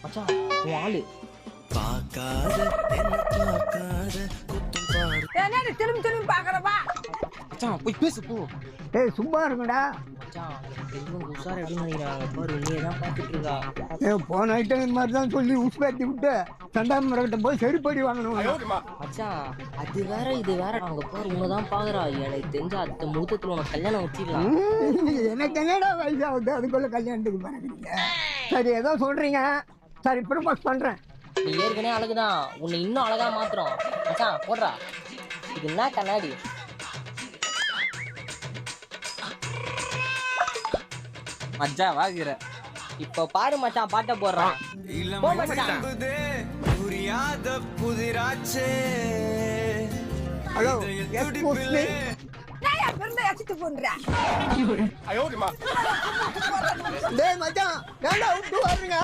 மச்சான் உன் ஆளு என்னடி திரும்பி திரும்பி பாக்குறப்பா? மச்சான் போய் பேசு போ. ஏய் சும்மா இருக்குடா. மச்சான் தெரியும் உஷார் எப்படி நினைக்கிறாங்க பாரு, நீ தான் பார்த்துட்டு இருக்கா. போன ஐட்டம் இந்த மாதிரி தான் சொல்லி உசுப்பேத்தி விட்டு சண்டாமரகிட்ட போய் செருப்படி வாங்கணும். மச்சான் அது வேற இது வேற, அவங்க பாரு உன்னதான் பாக்குறா. எனக்கு தெரிஞ்ச அடுத்த முகூர்த்தத்துல உனக்கு கல்யாணம் வச்சிடலாம். எனக்கு என்னடா வயசாகுது அதுக்குள்ள கல்யாணத்துக்கு பாருங்க. சரி ஏதோ சொல்றீங்க, சரி ப்ரப்போஸ் பண்றேன். நீ ஏற்கனவே அழகுதான், உன்னை இன்னும் அழகா மாத்துறோம். மச்சான் போடுறா. இது என்ன கண்ணாடி? மச்சா வாங்குற இப்ப பாரு மச்சான், பாட்ட போடுறான். போ மச்சான். Hello excuse me. நான் என் பிறந்த எச்சிட்டு போன்றேன். டேய் மச்சான் ஏன்டா விட்டு வர்றீங்க?